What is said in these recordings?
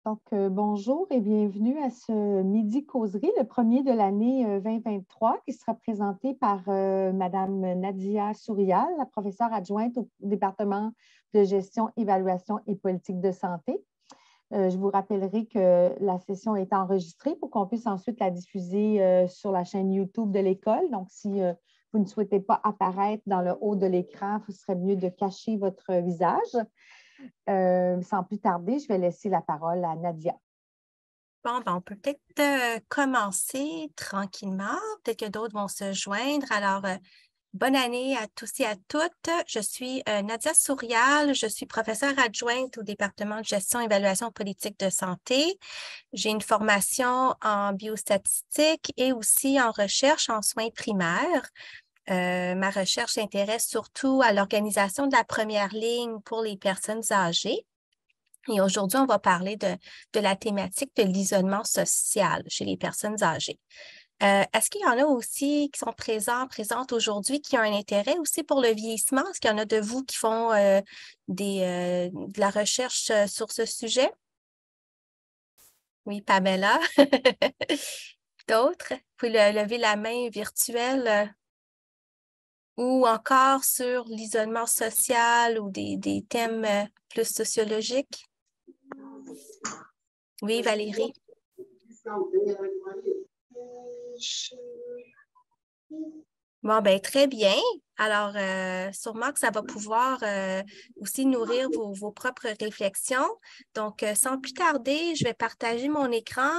Bonjour et bienvenue à ce Midi Causerie, le premier de l'année 2023, qui sera présenté par Mme Nadia Sourial, la professeure adjointe au département de gestion, évaluation et politique de santé. Je vous rappellerai que la session est enregistrée pour qu'on puisse ensuite la diffuser sur la chaîne YouTube de l'école. Donc, si vous ne souhaitez pas apparaître dans le haut de l'écran, ce serait mieux de cacher votre visage. Sans plus tarder, je vais laisser la parole à Nadia. Bon, ben, on peut peut-être commencer tranquillement. Peut-être que d'autres vont se joindre. Alors, bonne année à tous et à toutes. Je suis Nadia Sourial. Je suis professeure adjointe au département de gestion, évaluation politique de santé. J'ai une formation en biostatistique et aussi en recherche en soins primaires. Ma recherche s'intéresse surtout à l'organisation de la première ligne pour les personnes âgées. Et aujourd'hui, on va parler de la thématique de l'isolement social chez les personnes âgées. Est-ce qu'il y en a aussi qui sont présentes aujourd'hui, qui ont un intérêt aussi pour le vieillissement? Est-ce qu'il y en a de vous qui font de la recherche sur ce sujet? Oui, Pamela. D'autres? Vous pouvez lever la main virtuelle ou encore sur l'isolement social ou des thèmes plus sociologiques? Oui, Valérie. Bon, ben très bien. Alors, sûrement que ça va pouvoir aussi nourrir vos propres réflexions. Donc, sans plus tarder, je vais partager mon écran.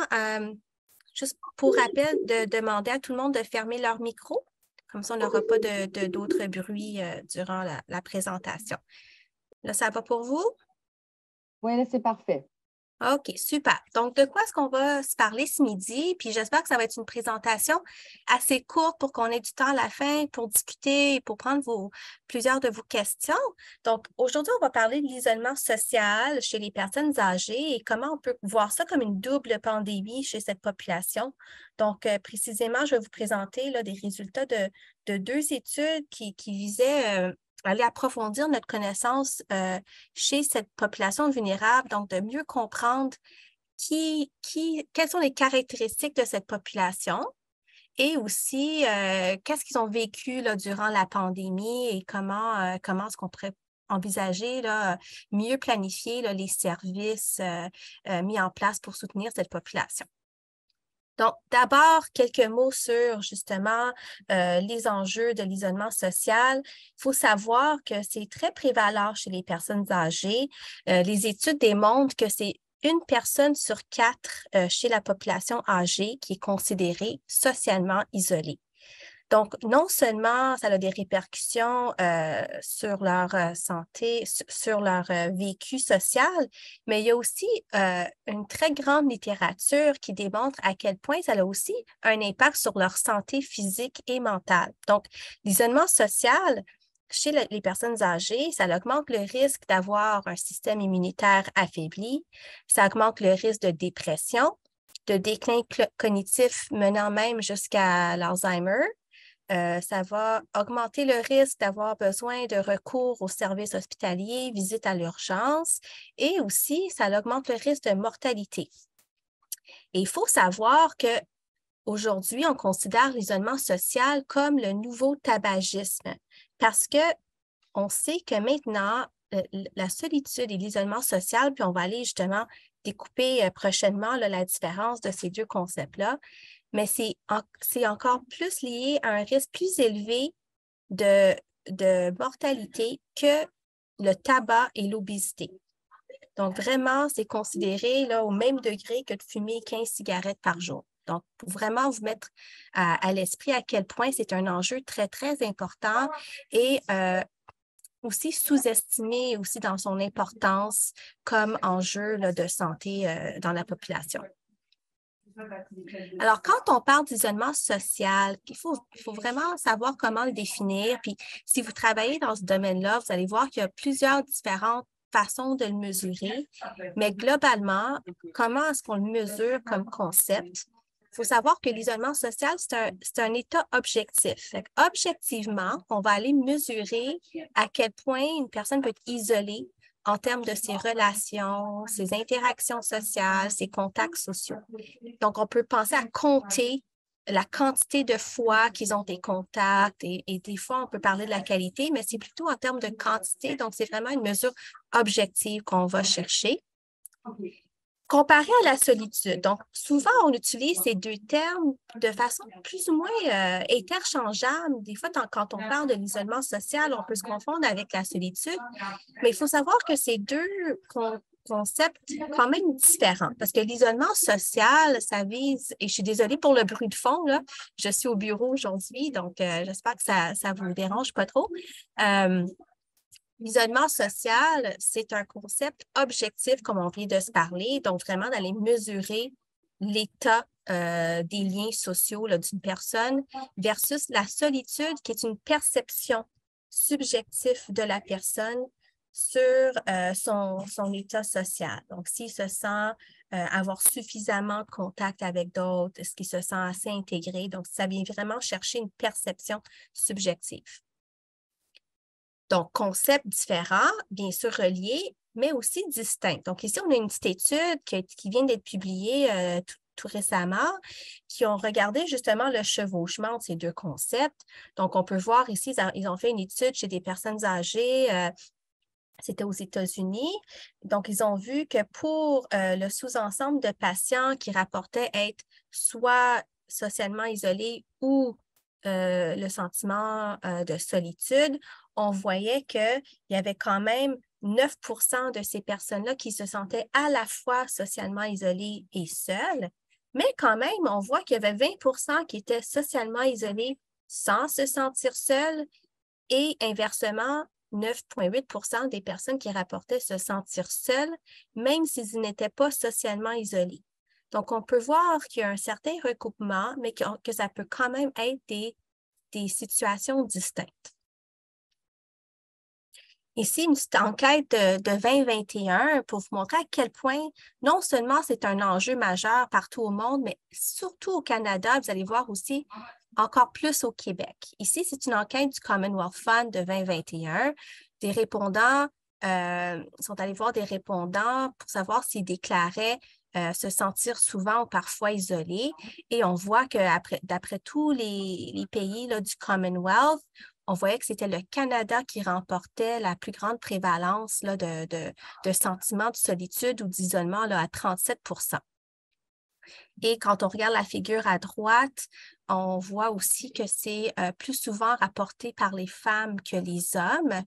Juste pour rappel, de demander à tout le monde de fermer leur micro. Comme ça, on n'aura pas d'autres bruits durant la présentation. Là, ça va pour vous? Oui, là, c'est parfait. OK, super. Donc, de quoi est-ce qu'on va se parler ce midi? Puis j'espère que ça va être une présentation assez courte pour qu'on ait du temps à la fin pour discuter et pour prendre plusieurs de vos questions. Donc, aujourd'hui, on va parler de l'isolement social chez les personnes âgées et comment on peut voir ça comme une double pandémie chez cette population. Donc, précisément, je vais vous présenter là, des résultats de deux études qui visaient aller approfondir notre connaissance chez cette population vulnérable, donc de mieux comprendre quelles sont les caractéristiques de cette population et aussi qu'est-ce qu'ils ont vécu là, durant la pandémie et comment est-ce qu'on pourrait envisager là, mieux planifier là, les services mis en place pour soutenir cette population. Donc, d'abord, quelques mots sur justement les enjeux de l'isolement social. Il faut savoir que c'est très prévalent chez les personnes âgées. Les études démontrent que c'est une personne sur quatre chez la population âgée qui est considérée socialement isolée. Donc, non seulement ça a des répercussions sur leur santé, sur leur vécu social, mais il y a aussi une très grande littérature qui démontre à quel point ça a aussi un impact sur leur santé physique et mentale. Donc, l'isolement social chez les personnes âgées, ça augmente le risque d'avoir un système immunitaire affaibli, ça augmente le risque de dépression, de déclin cognitif menant même jusqu'à l'Alzheimer. Ça va augmenter le risque d'avoir besoin de recours aux services hospitaliers, visite à l'urgence et aussi, ça augmente le risque de mortalité. Et il faut savoir qu'aujourd'hui, on considère l'isolement social comme le nouveau tabagisme parce qu'on sait que maintenant, la solitude et l'isolement social, puis on va aller justement découper prochainement là, la différence de ces deux concepts-là, mais c'est encore plus lié à un risque plus élevé de mortalité que le tabac et l'obésité. Donc, vraiment, c'est considéré là, au même degré que de fumer 15 cigarettes par jour. Donc, pour vraiment vous mettre à l'esprit à quel point c'est un enjeu très, très important et aussi sous-estimé aussi dans son importance comme enjeu là, de santé dans la population. Alors, quand on parle d'isolement social, il faut vraiment savoir comment le définir. Puis, si vous travaillez dans ce domaine-là, vous allez voir qu'il y a plusieurs différentes façons de le mesurer. Mais globalement, comment est-ce qu'on le mesure comme concept? Il faut savoir que l'isolement social, c'est un état objectif. Objectivement, on va aller mesurer à quel point une personne peut être isolée en termes de ses relations, ses interactions sociales, ses contacts sociaux. Donc, on peut penser à compter la quantité de fois qu'ils ont des contacts et des fois, on peut parler de la qualité, mais c'est plutôt en termes de quantité. Donc, c'est vraiment une mesure objective qu'on va chercher. Comparé à la solitude, donc souvent on utilise ces deux termes de façon plus ou moins interchangeable. Des fois, quand on parle de l'isolement social, on peut se confondre avec la solitude, mais il faut savoir que ces deux concepts quand même différents parce que l'isolement social, ça vise, et je suis désolée pour le bruit de fond, là, je suis au bureau aujourd'hui, donc j'espère que ça ne vous dérange pas trop. L'isolement social, c'est un concept objectif, comme on vient de se parler, donc vraiment d'aller mesurer l'état des liens sociaux d'une personne versus la solitude, qui est une perception subjective de la personne sur son état social. Donc, s'il se sent avoir suffisamment de contact avec d'autres, est-ce qu'il se sent assez intégré? Donc, ça vient vraiment chercher une perception subjective. Donc, concept différent, bien sûr relié, mais aussi distinct. Donc, ici, on a une petite étude qui vient d'être publiée tout récemment, qui ont regardé justement le chevauchement de ces deux concepts. Donc, on peut voir ici, ils ont fait une étude chez des personnes âgées, c'était aux États-Unis. Donc, ils ont vu que pour le sous-ensemble de patients qui rapportaient être soit socialement isolés ou le sentiment de solitude, on voyait qu'il y avait quand même 9 de ces personnes-là qui se sentaient à la fois socialement isolées et seules, mais quand même, on voit qu'il y avait 20 qui étaient socialement isolés sans se sentir seuls et inversement, 9,8 des personnes qui rapportaient se sentir seules, même s'ils n'étaient pas socialement isolés. Donc, on peut voir qu'il y a un certain recoupement, mais que ça peut quand même être des situations distinctes. Ici, une petite enquête de 2021 pour vous montrer à quel point non seulement c'est un enjeu majeur partout au monde, mais surtout au Canada, vous allez voir aussi encore plus au Québec. Ici, c'est une enquête du Commonwealth Fund de 2021. Des répondants sont allés voir des répondants pour savoir s'ils déclaraient se sentir souvent ou parfois isolés. Et on voit que d'après tous les pays là, du Commonwealth, on voyait que c'était le Canada qui remportait la plus grande prévalence là, de sentiments de solitude ou d'isolement à 37 %. Et quand on regarde la figure à droite, on voit aussi que c'est plus souvent rapporté par les femmes que les hommes.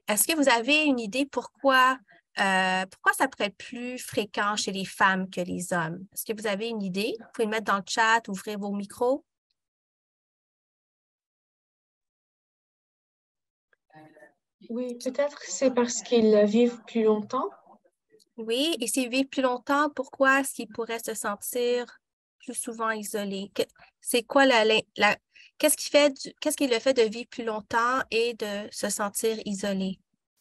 Est-ce que vous avez une idée pourquoi ça pourrait être plus fréquent chez les femmes que les hommes? Est-ce que vous avez une idée? Vous pouvez le mettre dans le chat, ouvrir vos micros. Oui, peut-être c'est parce qu'ils vivent plus longtemps. Oui, et s'ils vivent plus longtemps, pourquoi est-ce qu'ils pourraient se sentir plus souvent isolés? C'est quoi qu'est-ce qui est le fait de vivre plus longtemps et de se sentir isolé?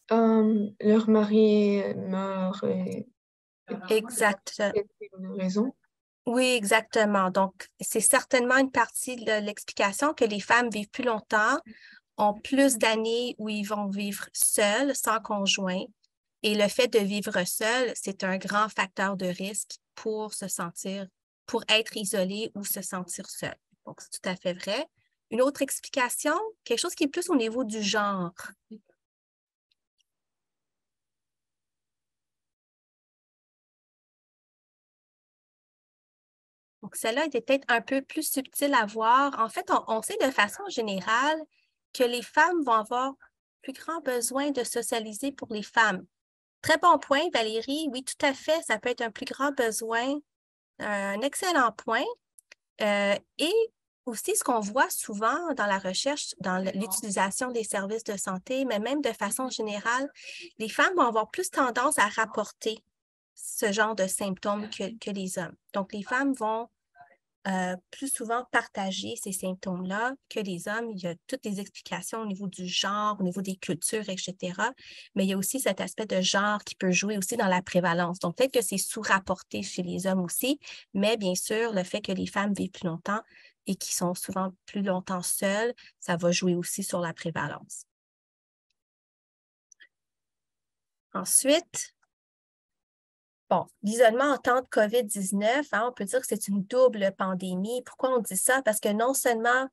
Leur mari meurt et Exact. c'est une raison. Oui, exactement. Donc, c'est certainement une partie de l'explication que les femmes vivent plus longtemps, ont plus d'années où ils vont vivre seuls, sans conjoint. Et le fait de vivre seul, c'est un grand facteur de risque pour être isolé ou se sentir seul. Donc, c'est tout à fait vrai. Une autre explication, quelque chose qui est plus au niveau du genre. Donc, celle-là était peut-être un peu plus subtile à voir. En fait, on sait de façon générale que les femmes vont avoir plus grand besoin de socialiser pour les femmes. Très bon point, Valérie. Oui, tout à fait, ça peut être un plus grand besoin, un excellent point. Et aussi, ce qu'on voit souvent dans la recherche, dans l'utilisation des services de santé, mais même de façon générale, les femmes vont avoir plus tendance à rapporter ce genre de symptômes que les hommes. Donc, les femmes vont plus souvent partager ces symptômes-là que les hommes. Il y a toutes les explications au niveau du genre, au niveau des cultures, etc. Mais il y a aussi cet aspect de genre qui peut jouer aussi dans la prévalence. Donc, peut-être que c'est sous-rapporté chez les hommes aussi, mais bien sûr, le fait que les femmes vivent plus longtemps et qui sont souvent plus longtemps seules, ça va jouer aussi sur la prévalence. Ensuite, bon, l'isolement en temps de COVID-19, on peut dire que c'est une double pandémie. Pourquoi on dit ça? Parce que non seulement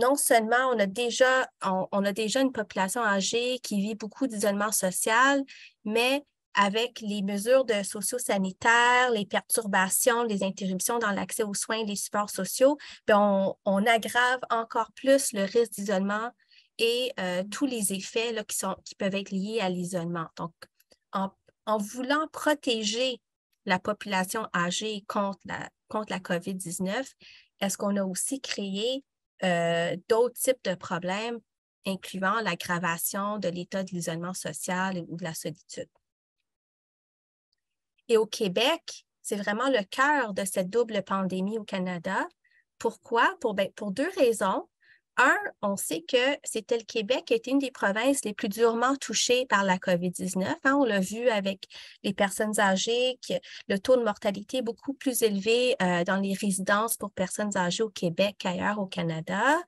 on a déjà une population âgée qui vit beaucoup d'isolement social, mais avec les mesures de socio-sanitaires, les perturbations, les interruptions dans l'accès aux soins, les supports sociaux, bien, on aggrave encore plus le risque d'isolement et tous les effets là, qui peuvent être liés à l'isolement. Donc, en voulant protéger la population âgée contre la COVID-19, est-ce qu'on a aussi créé d'autres types de problèmes, incluant l'aggravation de l'état de l'isolement social ou de la solitude? Et au Québec, c'est vraiment le cœur de cette double pandémie au Canada. Pourquoi? Pour deux raisons. Un, on sait que c'était le Québec qui était une des provinces les plus durement touchées par la COVID-19. On l'a vu avec les personnes âgées, le taux de mortalité est beaucoup plus élevé dans les résidences pour personnes âgées au Québec qu'ailleurs au Canada.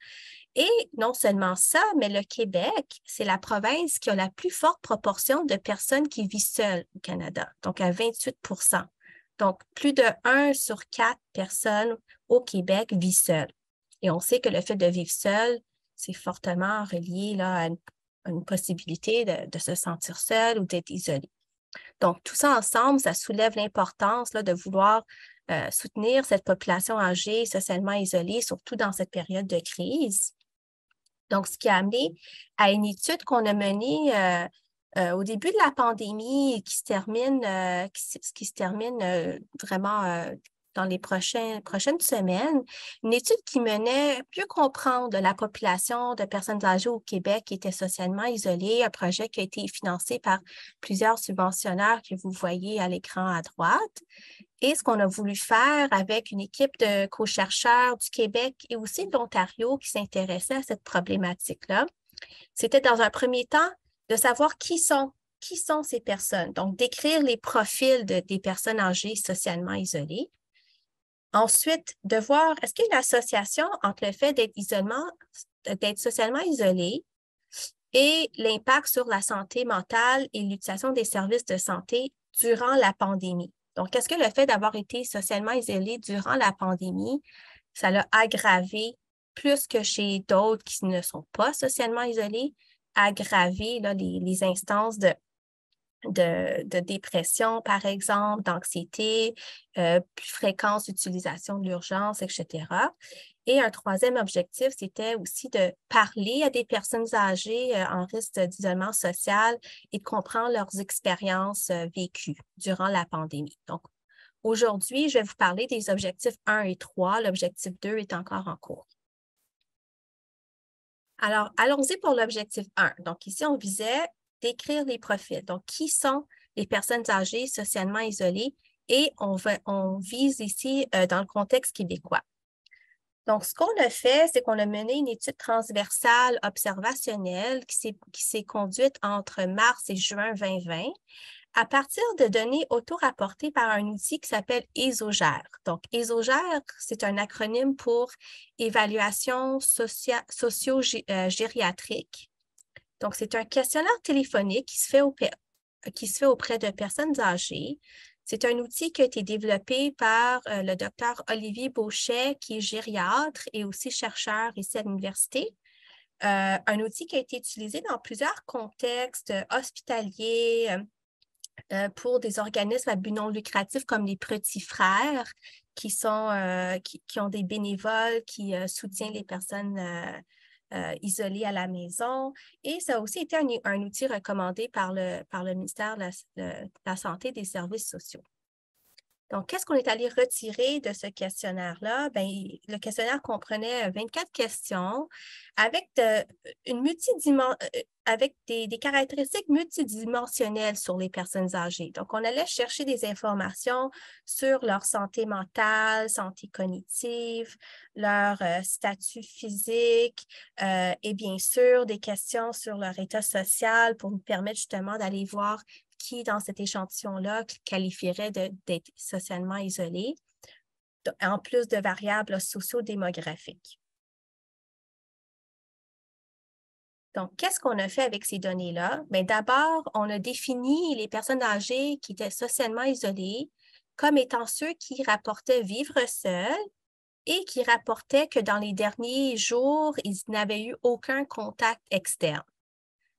Et non seulement ça, mais le Québec, c'est la province qui a la plus forte proportion de personnes qui vivent seules au Canada, donc à 28 %. Donc, plus de 1 sur 4 personnes au Québec vit seule. Et on sait que le fait de vivre seul, c'est fortement relié là, à une possibilité de se sentir seul ou d'être isolé. Donc, tout ça ensemble, ça soulève l'importance là, de vouloir soutenir cette population âgée, socialement isolée, surtout dans cette période de crise. Donc, ce qui a amené à une étude qu'on a menée au début de la pandémie qui se termine, vraiment dans les prochaines semaines, une étude qui menait mieux comprendre la population de personnes âgées au Québec qui étaient socialement isolées, un projet qui a été financé par plusieurs subventionnaires que vous voyez à l'écran à droite. Et ce qu'on a voulu faire avec une équipe de co-chercheurs du Québec et aussi de l'Ontario qui s'intéressaient à cette problématique-là, c'était dans un premier temps de savoir qui sont ces personnes. Donc, décrire les profils des personnes âgées socialement isolées. Ensuite, de voir est-ce qu'il y a une association entre le fait d'être socialement isolé et l'impact sur la santé mentale et l'utilisation des services de santé durant la pandémie. Donc, est-ce que le fait d'avoir été socialement isolé durant la pandémie, ça l'a aggravé plus que chez d'autres qui ne sont pas socialement isolés, aggravé là, les instances de dépression, par exemple, d'anxiété, plus fréquence d'utilisation de l'urgence, etc. Et un troisième objectif, c'était aussi de parler à des personnes âgées en risque d'isolement social et de comprendre leurs expériences vécues durant la pandémie. Donc, aujourd'hui, je vais vous parler des objectifs 1 et 3. L'objectif 2 est encore en cours. Alors, allons-y pour l'objectif 1. Donc, ici, on visait décrire les profils. Donc, qui sont les personnes âgées socialement isolées? Et on vise ici dans le contexte québécois. Donc, ce qu'on a fait, c'est qu'on a mené une étude transversale observationnelle qui s'est conduite entre mars et juin 2020 à partir de données auto-rapportées par un outil qui s'appelle ESOGER. Donc, ESOGER, c'est un acronyme pour Évaluation socio-gériatrique. Donc, c'est un questionnaire téléphonique qui se fait auprès de personnes âgées. C'est un outil qui a été développé par le docteur Olivier Beauchet, qui est gériatre et aussi chercheur ici à l'université. Un outil qui a été utilisé dans plusieurs contextes hospitaliers pour des organismes à but non lucratif comme les Petits Frères, qui ont des bénévoles qui soutiennent les personnes isolées à la maison. Et ça a aussi été un outil recommandé par le ministère de la Santé et des Services sociaux. Donc, qu'est-ce qu'on est allé retirer de ce questionnaire-là? Bien, le questionnaire comprenait 24 questions avec, avec des caractéristiques multidimensionnelles sur les personnes âgées. Donc, on allait chercher des informations sur leur santé mentale, santé cognitive, leur statut physique et bien sûr des questions sur leur état social pour nous permettre justement d'aller voir qui, dans cet échantillon-là, qualifierait d'être socialement isolé, en plus de variables sociodémographiques. Donc, qu'est-ce qu'on a fait avec ces données-là? Bien, d'abord, on a défini les personnes âgées qui étaient socialement isolées comme étant ceux qui rapportaient vivre seuls et qui rapportaient que dans les derniers jours, ils n'avaient eu aucun contact externe.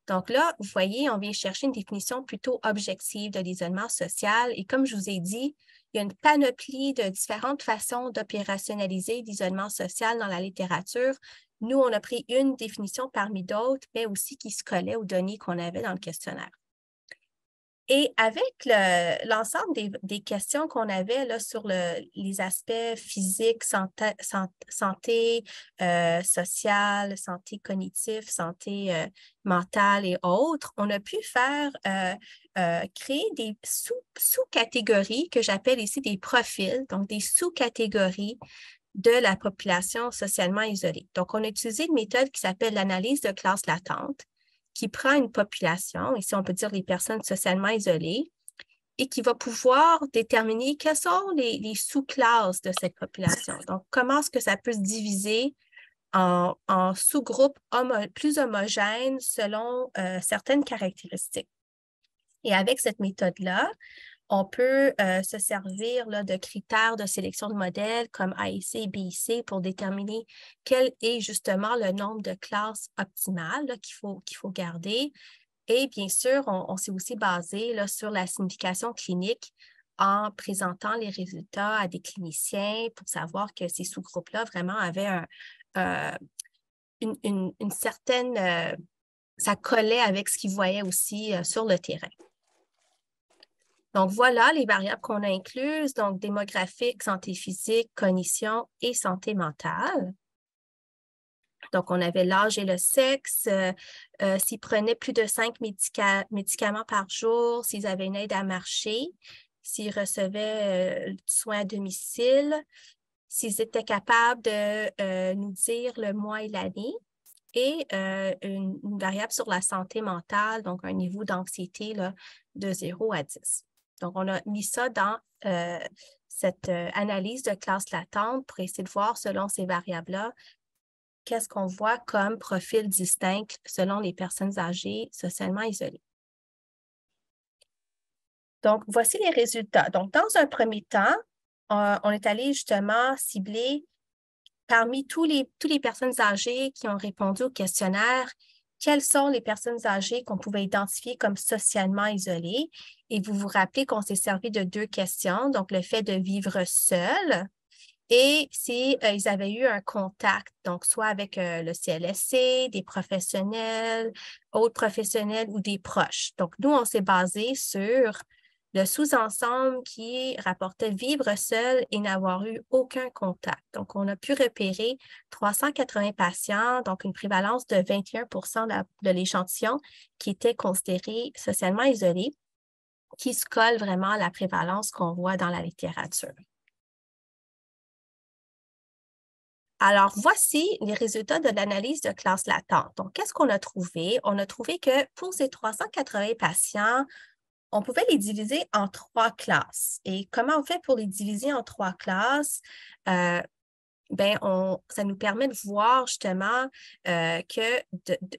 Donc là, vous voyez, on vient chercher une définition plutôt objective de l'isolement social. Et comme je vous ai dit, il y a une panoplie de différentes façons d'opérationnaliser l'isolement social dans la littérature. Nous, on a pris une définition parmi d'autres, mais aussi qui se collait aux données qu'on avait dans le questionnaire. Et avec l'ensemble des questions qu'on avait là, sur les aspects physiques, santé sociale, santé cognitive, santé mentale et autres, on a pu créer des sous-catégories que j'appelle ici des profils, donc des sous-catégories de la population socialement isolée. Donc, on a utilisé une méthode qui s'appelle l'analyse de classe latente, qui prend une population, ici on peut dire les personnes socialement isolées, et qui va pouvoir déterminer quelles sont les sous-classes de cette population. Donc, comment est-ce que ça peut se diviser en sous-groupes plus homogènes selon certaines caractéristiques. Et avec cette méthode-là, on peut se servir là, de critères de sélection de modèles comme AIC et BIC pour déterminer quel est justement le nombre de classes optimales qu'il faut garder. Et bien sûr, on s'est aussi basé là, sur la signification clinique en présentant les résultats à des cliniciens pour savoir que ces sous-groupes-là vraiment avaient une certaine... ça collait avec ce qu'ils voyaient aussi sur le terrain. Donc, voilà les variables qu'on a incluses, donc démographique, santé physique, cognition et santé mentale. Donc, on avait l'âge et le sexe, s'ils prenaient plus de 5 médicaments par jour, s'ils avaient une aide à marcher, s'ils recevaient soins à domicile, s'ils étaient capables de nous dire le mois et l'année, et une variable sur la santé mentale, donc un niveau d'anxiété de 0 à 10. Donc, on a mis ça dans cette analyse de classe latente pour essayer de voir selon ces variables-là, qu'est-ce qu'on voit comme profil distinct selon les personnes âgées socialement isolées. Donc, voici les résultats. Donc, dans un premier temps, on est allé justement cibler parmi tous les personnes âgées qui ont répondu au questionnaire, quelles sont les personnes âgées qu'on pouvait identifier comme socialement isolées? Et vous vous rappelez qu'on s'est servi de 2 questions, donc le fait de vivre seul et si ils avaient eu un contact, donc soit avec le CLSC, des professionnels, autres professionnels ou des proches. Donc, nous, on s'est basé sur le sous-ensemble qui rapportait vivre seul et n'avoir eu aucun contact. Donc, on a pu repérer 380 patients, donc une prévalence de 21 de l'échantillon qui était considéré socialement isolé, qui se colle vraiment à la prévalence qu'on voit dans la littérature. Alors, voici les résultats de l'analyse de classe latente. Donc, qu'est-ce qu'on a trouvé? On a trouvé que pour ces 380 patients, on pouvait les diviser en 3 classes. Et comment on fait pour les diviser en 3 classes? Ça nous permet de voir justement que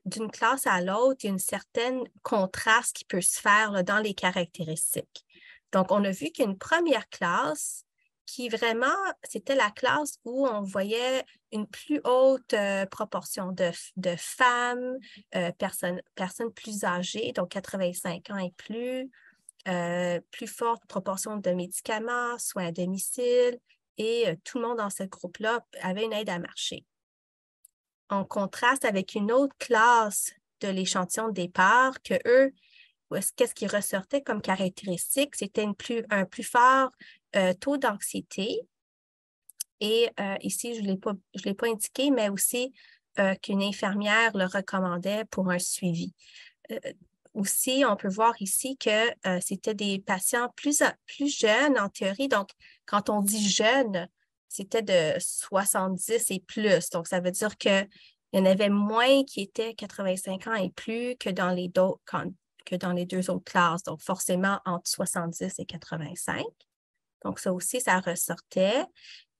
d'une classe à l'autre, il y a une certaine contraste qui peut se faire là, dans les caractéristiques. Donc, on a vu qu'il y a une première classe qui vraiment, c'était la classe où on voyait une plus haute proportion de femmes, personnes plus âgées, donc 85 ans et plus forte proportion de médicaments, soins à domicile, et tout le monde dans ce groupe-là avait une aide à marcher. En contraste avec une autre classe de l'échantillon de départ, que eux, qu'est-ce qui ressortait comme caractéristique? C'était un plus fort taux d'anxiété. Et ici, je ne l'ai pas indiqué, mais aussi qu'une infirmière le recommandait pour un suivi. Aussi, on peut voir ici que c'était des patients plus jeunes en théorie. Donc, quand on dit jeune, c'était de 70 et plus. Donc, ça veut dire qu'il y en avait moins qui étaient 85 ans et plus que dans les 2 autres classes. Donc, forcément, entre 70 et 85. Donc, ça aussi, ça ressortait.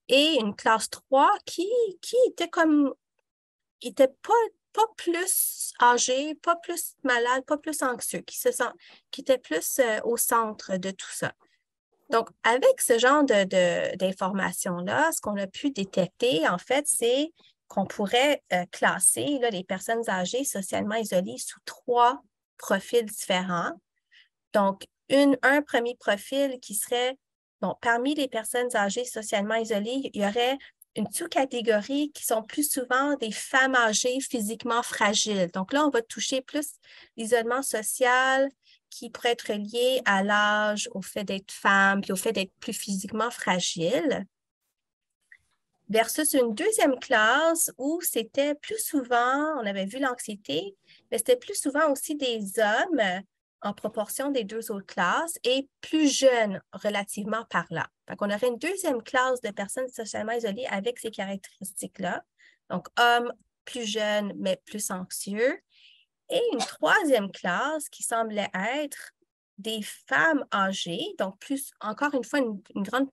Et une classe 3 qui était pas pas plus âgés, pas plus malades, pas plus anxieux, qui étaient plus au centre de tout ça. Donc, avec ce genre d'informations-là, ce qu'on a pu détecter, en fait, c'est qu'on pourrait classer là, les personnes âgées socialement isolées sous 3 profils différents. Donc, un premier profil qui serait, bon, parmi les personnes âgées socialement isolées, il y aurait une sous-catégorie qui sont plus souvent des femmes âgées physiquement fragiles. Donc là, on va toucher plus l'isolement social qui pourrait être lié à l'âge, au fait d'être femme, puis au fait d'être plus physiquement fragile. Versus une deuxième classe où c'était plus souvent, on avait vu l'anxiété, mais c'était plus souvent aussi des hommes en proportion des 2 autres classes et plus jeunes relativement par là. Fait qu'on aurait une deuxième classe de personnes socialement isolées avec ces caractéristiques-là. Donc, hommes plus jeunes, mais plus anxieux. Et une troisième classe qui semblait être des femmes âgées, donc plus, encore une fois, une grande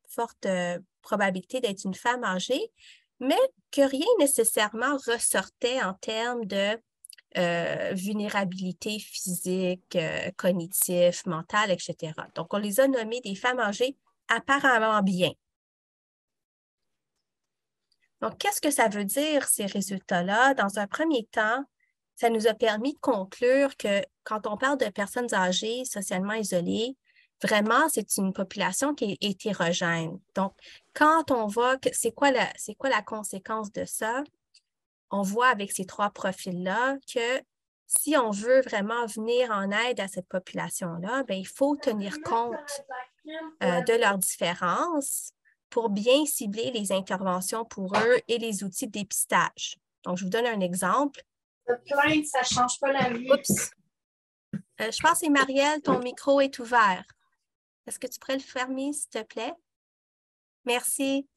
forte probabilité d'être une femme âgée, mais que rien nécessairement ressortait en termes de vulnérabilité physique, cognitive, mentale, etc. Donc, on les a nommées des femmes âgées apparemment bien. Donc, qu'est-ce que ça veut dire, ces résultats-là? Dans un premier temps, ça nous a permis de conclure que quand on parle de personnes âgées socialement isolées, vraiment, c'est une population qui est hétérogène. Donc, quand on voit que c'est quoi la conséquence de ça, on voit avec ces 3 profils-là que si on veut vraiment venir en aide à cette population-là, bien, il faut tenir compte de leurs différences pour bien cibler les interventions pour eux et les outils de dépistage. Donc, je vous donne un exemple. Ça ne change pas la vie. Oups. Je pense que c'est Marielle, ton micro est ouvert. Est-ce que tu pourrais le fermer, s'il te plaît? Merci.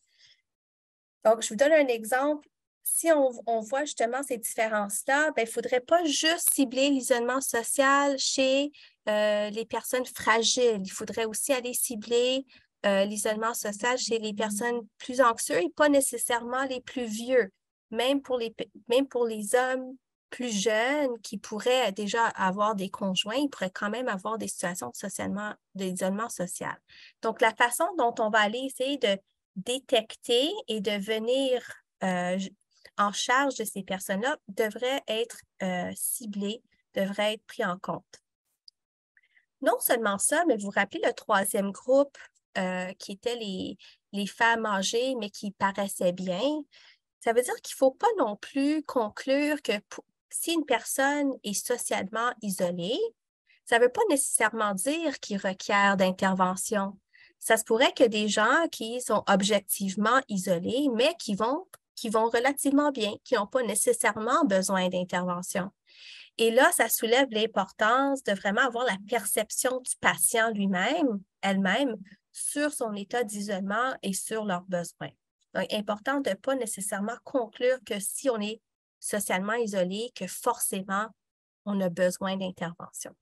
Donc, je vous donne un exemple. Si on voit justement ces différences-là, il ne faudrait pas juste cibler l'isolement social chez les personnes fragiles. Il faudrait aussi aller cibler l'isolement social chez les personnes plus anxieuses et pas nécessairement les plus vieux. Même pour les hommes plus jeunes qui pourraient déjà avoir des conjoints, ils pourraient quand même avoir des situations d'isolement social. Donc, la façon dont on va aller essayer de détecter et de venir en charge de ces personnes-là devrait être ciblé, devrait être pris en compte. Non seulement ça, mais vous vous rappelez le 3e groupe qui était les femmes âgées, mais qui paraissaient bien. Ça veut dire qu'il ne faut pas non plus conclure que si une personne est socialement isolée, ça ne veut pas nécessairement dire qu'il requiert d'intervention. Ça se pourrait que des gens qui sont objectivement isolés, mais qui vont relativement bien, qui n'ont pas nécessairement besoin d'intervention. Et là, ça soulève l'importance de vraiment avoir la perception du patient lui-même, elle-même, sur son état d'isolement et sur leurs besoins. Donc, important de ne pas nécessairement conclure que si on est socialement isolé, que forcément, on a besoin d'intervention.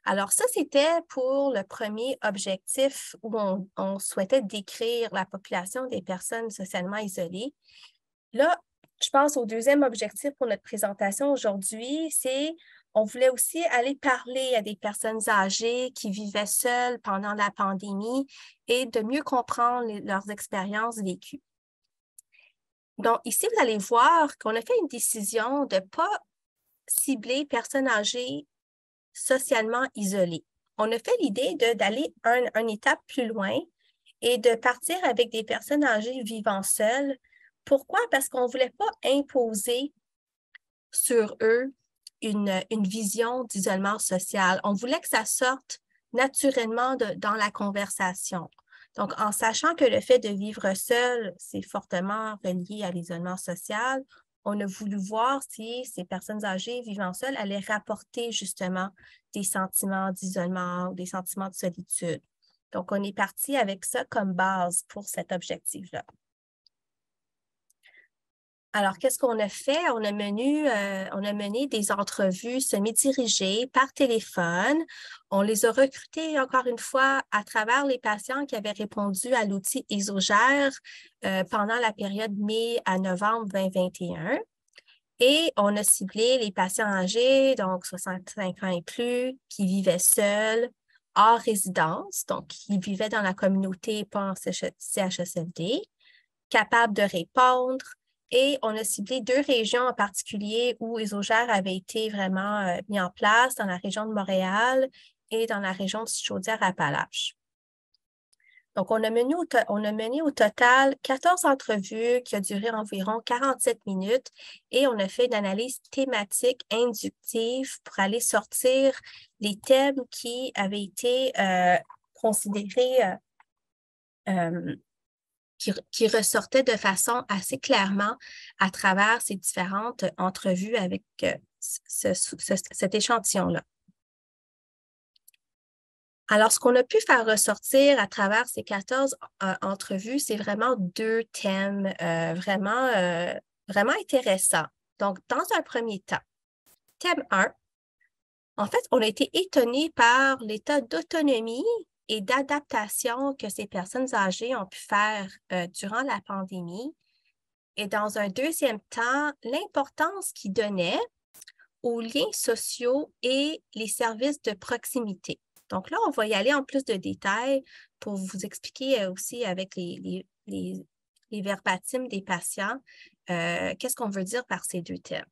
Alors, ça, c'était pour le premier objectif où on souhaitait décrire la population des personnes socialement isolées. Là, je pense au deuxième objectif pour notre présentation aujourd'hui, c'est on voulait aussi aller parler à des personnes âgées qui vivaient seules pendant la pandémie et de mieux comprendre leurs expériences vécues. Donc, ici, vous allez voir qu'on a fait une décision de ne pas cibler personnes âgées socialement isolées. On a fait l'idée d'aller une étape plus loin et de partir avec des personnes âgées vivant seules. Pourquoi? Parce qu'on ne voulait pas imposer sur eux une vision d'isolement social. On voulait que ça sorte naturellement dans la conversation. Donc, en sachant que le fait de vivre seul, c'est fortement relié à l'isolement social, on a voulu voir si ces personnes âgées vivant seules allaient rapporter justement des sentiments d'isolement ou des sentiments de solitude. Donc, on est parti avec ça comme base pour cet objectif-là. Alors, qu'est-ce qu'on a fait? On a mené des entrevues semi-dirigées par téléphone. On les a recrutés, encore une fois, à travers les patients qui avaient répondu à l'outil Isogère pendant la période mai à novembre 2021. Et on a ciblé les patients âgés, donc 65 ans et plus, qui vivaient seuls, hors résidence, donc qui vivaient dans la communauté, pas en CHSLD, capables de répondre. Et on a ciblé 2 régions en particulier où Isogère avait été vraiment mis en place, dans la région de Montréal et dans la région de Chaudière-Appalaches. Donc, on a mené au total 14 entrevues qui ont duré environ 47 minutes et on a fait une analyse thématique inductive pour aller sortir les thèmes qui avaient été considérés, qui ressortaient de façon assez clairement à travers ces différentes entrevues avec cet échantillon-là. Alors, ce qu'on a pu faire ressortir à travers ces 14 entrevues, c'est vraiment 2 thèmes vraiment intéressants. Donc, dans un premier temps, thème 1, en fait, on a été étonnés par l'état d'autonomie et d'adaptation que ces personnes âgées ont pu faire durant la pandémie. Et dans un deuxième temps, l'importance qu'ils donnaient aux liens sociaux et les services de proximité. Donc là, on va y aller en plus de détails pour vous expliquer aussi avec les verbatims des patients, qu'est-ce qu'on veut dire par ces 2 thèmes.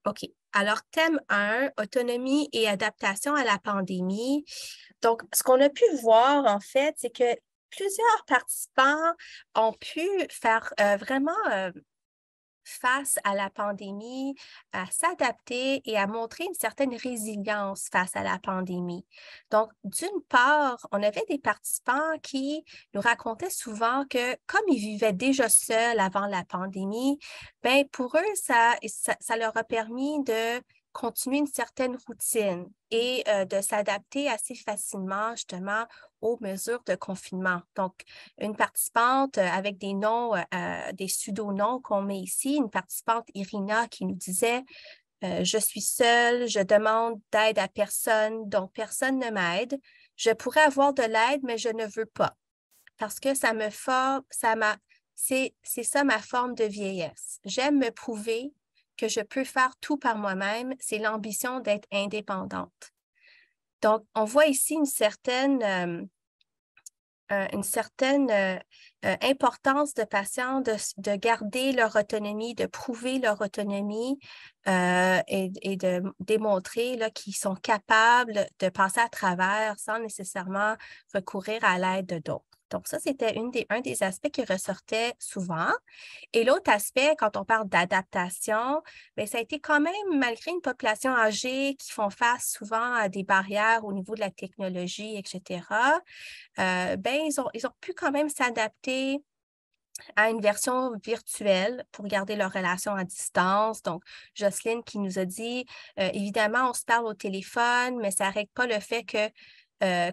OK. Alors, thème 1, autonomie et adaptation à la pandémie. Donc, ce qu'on a pu voir, en fait, c'est que plusieurs participants ont pu faire vraiment face à la pandémie, à s'adapter et à montrer une certaine résilience face à la pandémie. Donc, d'une part, on avait des participants qui nous racontaient souvent que comme ils vivaient déjà seuls avant la pandémie, bien, pour eux, ça leur a permis de continuer une certaine routine et de s'adapter assez facilement justement aux mesures de confinement. Donc, une participante avec des noms, des pseudo-noms qu'on met ici, une participante Irina qui nous disait je suis seule, je demande d'aide à personne, donc personne ne m'aide. Je pourrais avoir de l'aide, mais je ne veux pas parce que c'est ça ma forme de vieillesse. J'aime me prouver que je peux faire tout par moi-même. C'est l'ambition d'être indépendante. Donc, on voit ici une certaine importance de patients de garder leur autonomie, de prouver leur autonomie et de démontrer qu'ils sont capables de passer à travers sans nécessairement recourir à l'aide d'autres. Donc, ça, c'était un des aspects qui ressortait souvent. Et l'autre aspect, quand on parle d'adaptation, bien, ça a été quand même, malgré une population âgée qui font face souvent à des barrières au niveau de la technologie, etc., bien, ils ont pu quand même s'adapter à une version virtuelle pour garder leur relation à distance. Donc, Jocelyne qui nous a dit, évidemment, on se parle au téléphone, mais ça n'arrête pas le fait que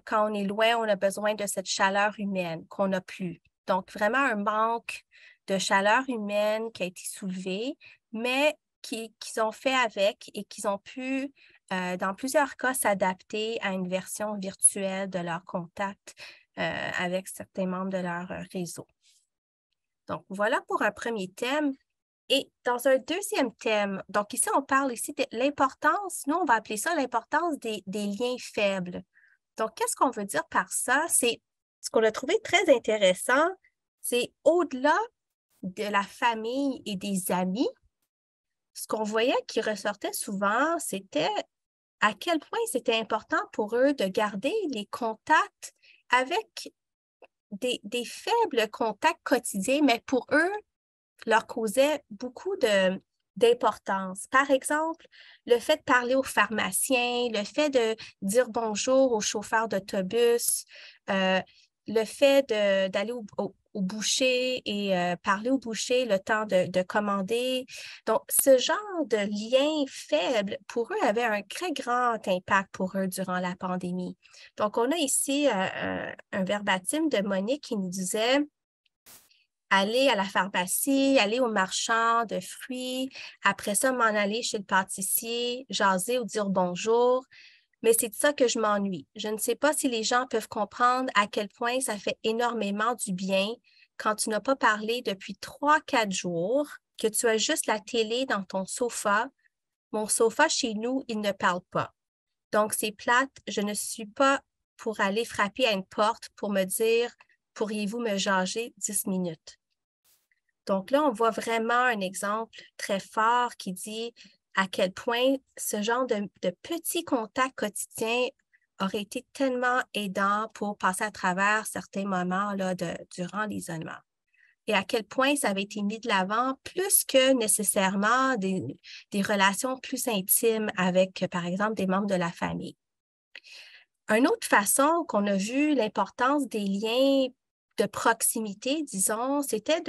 quand on est loin, on a besoin de cette chaleur humaine qu'on n'a plus. Donc, vraiment un manque de chaleur humaine qui a été soulevé, mais qu'ils ont fait avec et qu'ils ont pu, dans plusieurs cas, s'adapter à une version virtuelle de leur contact avec certains membres de leur réseau. Donc, voilà pour un premier thème. Et dans un deuxième thème, donc ici, on parle ici de l'importance, nous, on va appeler ça l'importance des liens faibles. Donc, qu'est-ce qu'on veut dire par ça? C'est ce qu'on a trouvé très intéressant, c'est au-delà de la famille et des amis, ce qu'on voyait qui ressortait souvent, c'était à quel point c'était important pour eux de garder les contacts avec des faibles contacts quotidiens, mais pour eux, leur causait beaucoup d'importance. Par exemple, le fait de parler au pharmacien, le fait de dire bonjour au chauffeur d'autobus, le fait d'aller au boucher et parler au boucher le temps de commander. Donc, ce genre de lien faible, pour eux, avait un très grand impact pour eux durant la pandémie. Donc, on a ici un verbatim de Monique qui nous disait aller à la pharmacie, aller au marchand de fruits, après ça, m'en aller chez le pâtissier, jaser ou dire bonjour. Mais c'est de ça que je m'ennuie. Je ne sais pas si les gens peuvent comprendre à quel point ça fait énormément du bien quand tu n'as pas parlé depuis 3-4 jours, que tu as juste la télé dans ton sofa. Mon sofa chez nous, il ne parle pas. Donc, c'est plate. Je ne suis pas pour aller frapper à une porte pour me dire, pourriez-vous me jaser 10 minutes? Donc là, on voit vraiment un exemple très fort qui dit à quel point ce genre de petits contacts quotidiens aurait été tellement aidant pour passer à travers certains moments là, durant l'isolement. Et à quel point ça avait été mis de l'avant plus que nécessairement des relations plus intimes avec, par exemple, des membres de la famille. Une autre façon qu'on a vu l'importance des liens de proximité, disons, c'était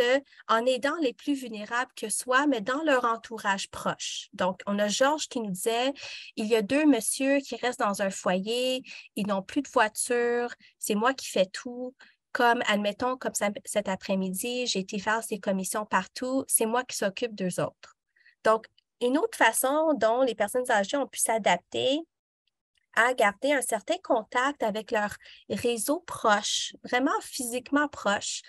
en aidant les plus vulnérables que soi, mais dans leur entourage proche. Donc, on a Georges qui nous disait, il y a 2 messieurs qui restent dans un foyer, ils n'ont plus de voiture, c'est moi qui fais tout. Comme, admettons, comme cet après-midi, j'ai été faire ces commissions partout, c'est moi qui s'occupe d'eux autres. Donc, une autre façon dont les personnes âgées ont pu s'adapter à garder un certain contact avec leur réseau proche, vraiment physiquement proche,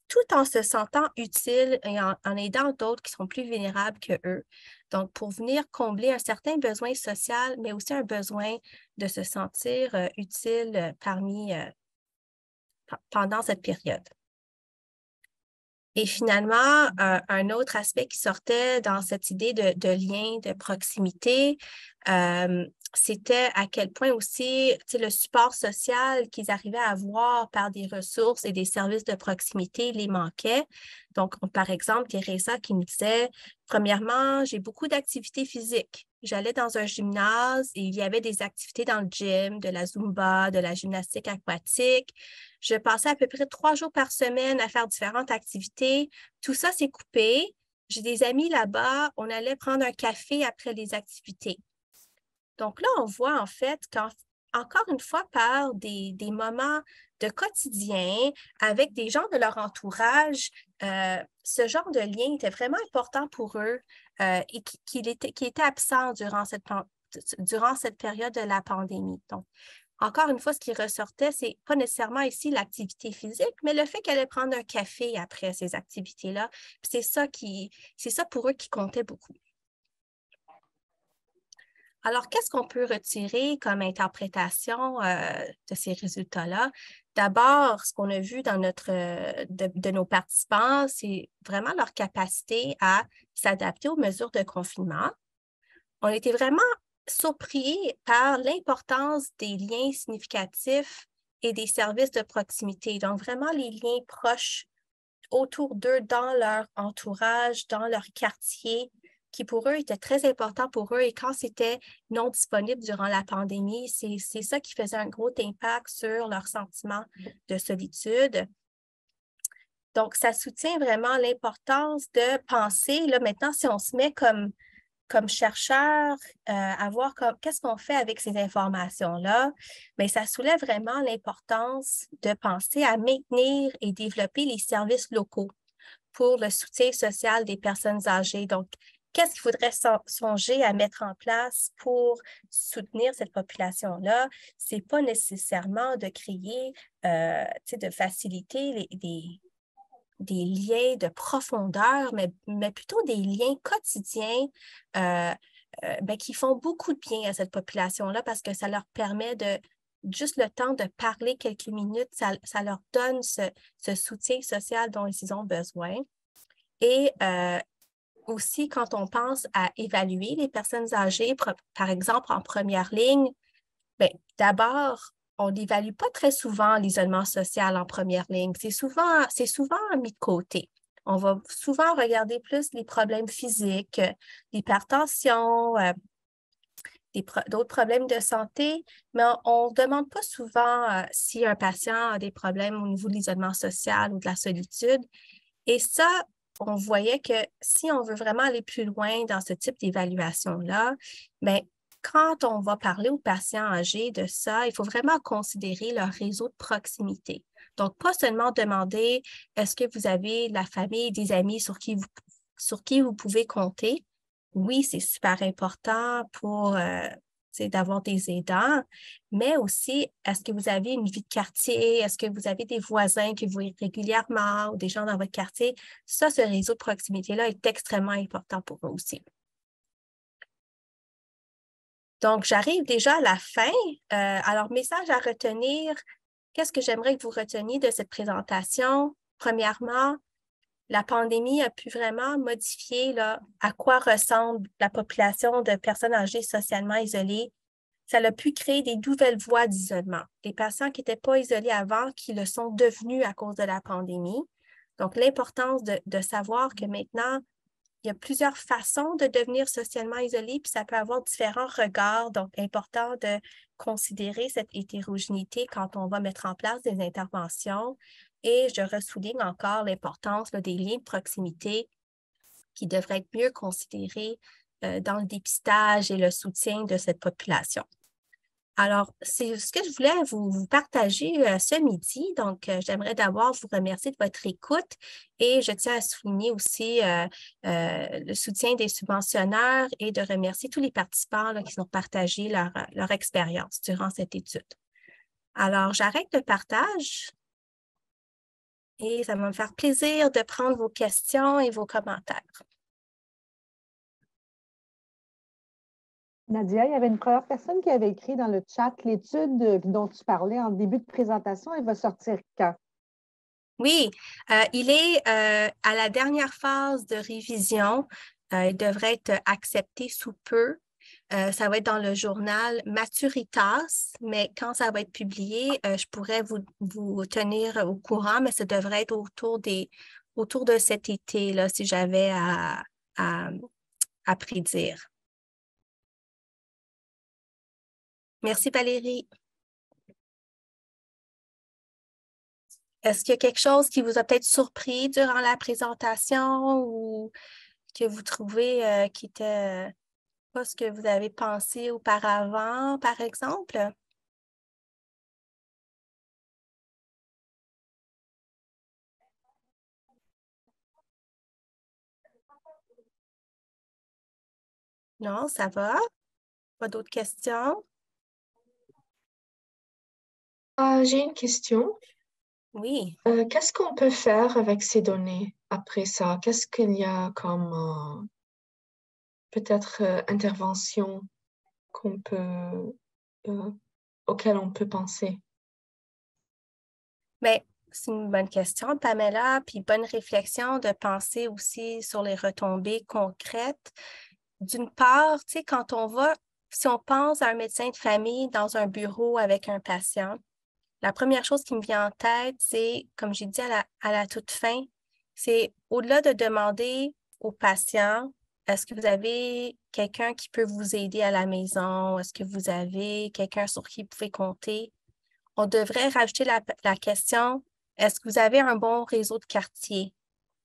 tout en se sentant utile et en aidant d'autres qui sont plus vulnérables que eux. Donc, pour venir combler un certain besoin social, mais aussi un besoin de se sentir utile pendant cette période. Et finalement, un autre aspect qui sortait dans cette idée de lien, de proximité, c'était à quel point aussi le support social qu'ils arrivaient à avoir par des ressources et des services de proximité les manquait. Donc, par exemple, Teresa qui nous disait, premièrement, j'ai beaucoup d'activités physiques. J'allais dans un gymnase et il y avait des activités dans le gym, de la Zumba, de la gymnastique aquatique. Je passais à peu près 3 jours par semaine à faire différentes activités. Tout ça, c'est coupé. J'ai des amis là-bas. On allait prendre un café après les activités. Donc là, on voit en fait qu'encore une fois, par des moments de quotidien avec des gens de leur entourage, ce genre de lien était vraiment important pour eux et qui était absent durant cette période de la pandémie. Donc, encore une fois, ce qui ressortait, c'est pas nécessairement ici l'activité physique, mais le fait qu'elle allait prendre un café après ces activités-là. C'est ça pour eux qui comptait beaucoup. Alors, qu'est-ce qu'on peut retirer comme interprétation de ces résultats-là? D'abord, ce qu'on a vu dans de nos participants, c'est vraiment leur capacité à s'adapter aux mesures de confinement. On était vraiment surpris par l'importance des liens significatifs et des services de proximité. Donc, vraiment les liens proches autour d'eux, dans leur entourage, dans leur quartier, qui pour eux était très important pour eux. Et quand c'était non disponible durant la pandémie, c'est ça qui faisait un gros impact sur leur sentiment de solitude. Donc, ça soutient vraiment l'importance de penser, là maintenant, si on se met comme chercheur, à voir qu'est-ce qu'on fait avec ces informations-là, mais ça soulève vraiment l'importance de penser à maintenir et développer les services locaux pour le soutien social des personnes âgées. Donc, qu'est-ce qu'il faudrait songer à mettre en place pour soutenir cette population-là? Ce n'est pas nécessairement de créer, de faciliter des liens de profondeur, mais plutôt des liens quotidiens qui font beaucoup de bien à cette population-là parce que ça leur permet juste le temps de parler quelques minutes, ça leur donne ce soutien social dont ils ont besoin. Et aussi, quand on pense à évaluer les personnes âgées, par exemple en première ligne, d'abord, on n'évalue pas très souvent l'isolement social en première ligne. C'est souvent mis de côté. On va souvent regarder plus les problèmes physiques, l'hypertension, d'autres problèmes de santé, mais on ne demande pas souvent si un patient a des problèmes au niveau de l'isolement social ou de la solitude. Et ça, on voyait que si on veut vraiment aller plus loin dans ce type d'évaluation-là, quand on va parler aux patients âgés de ça, il faut vraiment considérer leur réseau de proximité. Donc, pas seulement demander est-ce que vous avez de la famille, des amis sur qui vous pouvez compter. Oui, c'est super important pour d'avoir des aidants, mais aussi, est-ce que vous avez une vie de quartier? Est-ce que vous avez des voisins que vous voyez régulièrement ou des gens dans votre quartier? Ça, ce réseau de proximité-là est extrêmement important pour vous aussi. Donc, j'arrive déjà à la fin. Alors, message à retenir. Qu'est-ce que j'aimerais que vous reteniez de cette présentation? Premièrement, la pandémie a pu vraiment modifier là, à quoi ressemble la population de personnes âgées socialement isolées. Ça a pu créer des nouvelles voies d'isolement. Les patients qui n'étaient pas isolés avant, qui le sont devenus à cause de la pandémie. Donc, l'importance de savoir que maintenant, il y a plusieurs façons de devenir socialement isolé, puis ça peut avoir différents regards. Donc, important de considérer cette hétérogénéité quand on va mettre en place des interventions. Et je ressouligne encore l'importance des liens de proximité qui devraient être mieux considérés dans le dépistage et le soutien de cette population. Alors, c'est ce que je voulais vous partager ce midi. Donc, j'aimerais d'abord vous remercier de votre écoute et je tiens à souligner aussi le soutien des subventionneurs et de remercier tous les participants là, qui ont partagé leur expérience durant cette étude. Alors, j'arrête le partage et ça va me faire plaisir de prendre vos questions et vos commentaires. Nadia, il y avait une première personne qui avait écrit dans le chat l'étude dont tu parlais en début de présentation, elle va sortir quand? Oui, il est à la dernière phase de révision. Il devrait être accepté sous peu. Ça va être dans le journal Maturitas, mais quand ça va être publié, je pourrais vous tenir au courant, mais ça devrait être autour de cet été, là, si j'avais à prédire. Merci Valérie. Est-ce qu'il y a quelque chose qui vous a peut-être surpris durant la présentation ou que vous trouvez qui était pas ce que vous avez pensé auparavant, par exemple? Non, ça va? Pas d'autres questions? J'ai une question. Oui. Qu'est-ce qu'on peut faire avec ces données après ça? Qu'est-ce qu'il y a comme peut-être intervention qu'on peut, auquel on peut penser? Bien, c'est une bonne question, Pamela, puis bonne réflexion de penser aussi sur les retombées concrètes. D'une part, tu sais, si on pense à un médecin de famille dans un bureau avec un patient, la première chose qui me vient en tête, c'est, comme j'ai dit à la toute fin, c'est au-delà de demander au patient, est-ce que vous avez quelqu'un qui peut vous aider à la maison? Est-ce que vous avez quelqu'un sur qui vous pouvez compter? On devrait rajouter la question, est-ce que vous avez un bon réseau de quartier?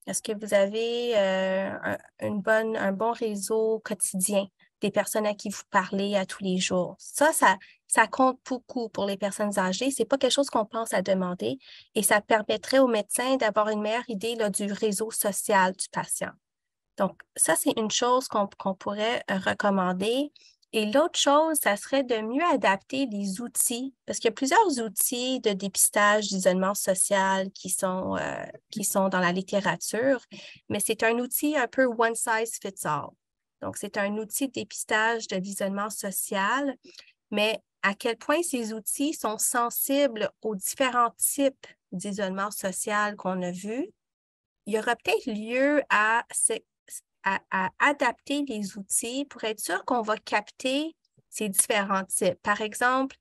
Est-ce que vous avez un bon réseau quotidien, des personnes à qui vous parlez à tous les jours? Ça compte beaucoup pour les personnes âgées. Ce n'est pas quelque chose qu'on pense à demander et ça permettrait aux médecins d'avoir une meilleure idée là, du réseau social du patient. Donc, ça, c'est une chose qu'on pourrait recommander. Et l'autre chose, ça serait de mieux adapter les outils, parce qu'il y a plusieurs outils de dépistage d'isolement social qui sont dans la littérature, mais c'est un outil un peu one size fits all. Donc, c'est un outil de dépistage de l'isolement social, mais à quel point ces outils sont sensibles aux différents types d'isolement social qu'on a vus, il y aura peut-être lieu à adapter les outils pour être sûr qu'on va capter ces différents types. Par exemple,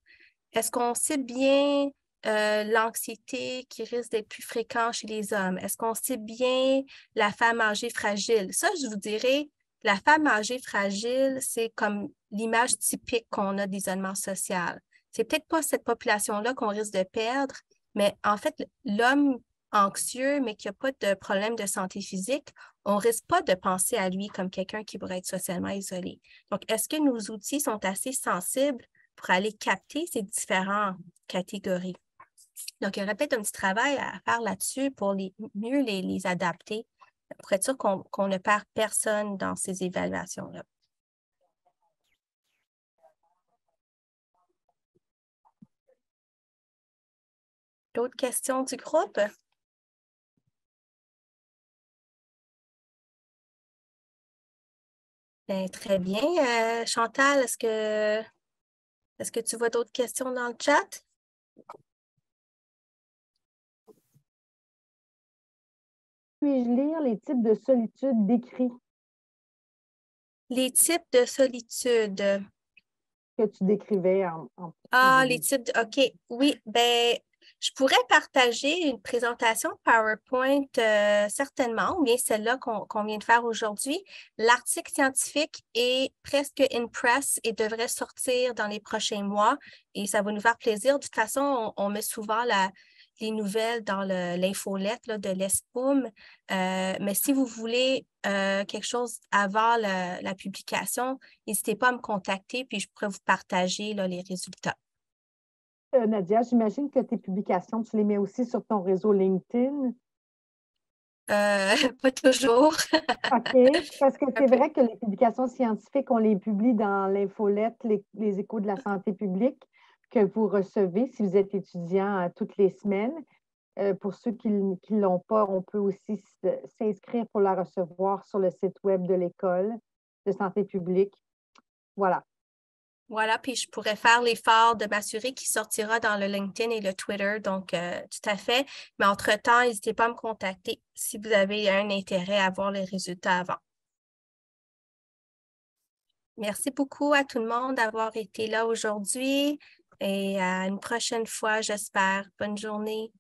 est-ce qu'on sait bien l'anxiété qui risque d'être plus fréquente chez les hommes? Est-ce qu'on sait bien la femme âgée fragile? Ça, je vous dirais, la femme âgée fragile, c'est comme l'image typique qu'on a d'isolement social. C'est peut-être pas cette population-là qu'on risque de perdre, mais en fait, l'homme anxieux, mais qui n'a pas de problème de santé physique, on ne risque pas de penser à lui comme quelqu'un qui pourrait être socialement isolé. Donc, est-ce que nos outils sont assez sensibles pour aller capter ces différentes catégories? Donc, il y aurait peut-être un petit travail à faire là-dessus pour mieux les adapter, pour être sûr qu'on ne perd personne dans ces évaluations-là. D'autres questions du groupe? Bien, très bien. Chantal, est-ce que tu vois d'autres questions dans le chat? Puis-je lire les types de solitude décrits Les types de solitude. que tu décrivais en Les types OK. Oui, ben, je pourrais partager une présentation PowerPoint certainement, ou bien celle-là qu'on vient de faire aujourd'hui. L'article scientifique est presque in press et devrait sortir dans les prochains mois et ça va nous faire plaisir. De toute façon, on met souvent les nouvelles dans l'infolette de l'ESPOUM. Mais si vous voulez quelque chose avant la publication, n'hésitez pas à me contacter puis je pourrais vous partager les résultats. Nadia, j'imagine que tes publications, tu les mets aussi sur ton réseau LinkedIn. Pas toujours. OK, parce que c'est vrai que les publications scientifiques, on les publie dans l'infolette, les échos de la santé publique que vous recevez si vous êtes étudiant toutes les semaines. Pour ceux qui ne l'ont pas, on peut aussi s'inscrire pour la recevoir sur le site web de l'École de santé publique. Voilà. Voilà, puis je pourrais faire l'effort de m'assurer qu'il sortira dans le LinkedIn et le Twitter, donc tout à fait. Mais entre-temps, n'hésitez pas à me contacter si vous avez un intérêt à voir les résultats avant. Merci beaucoup à tout le monde d'avoir été là aujourd'hui et à une prochaine fois, j'espère. Bonne journée.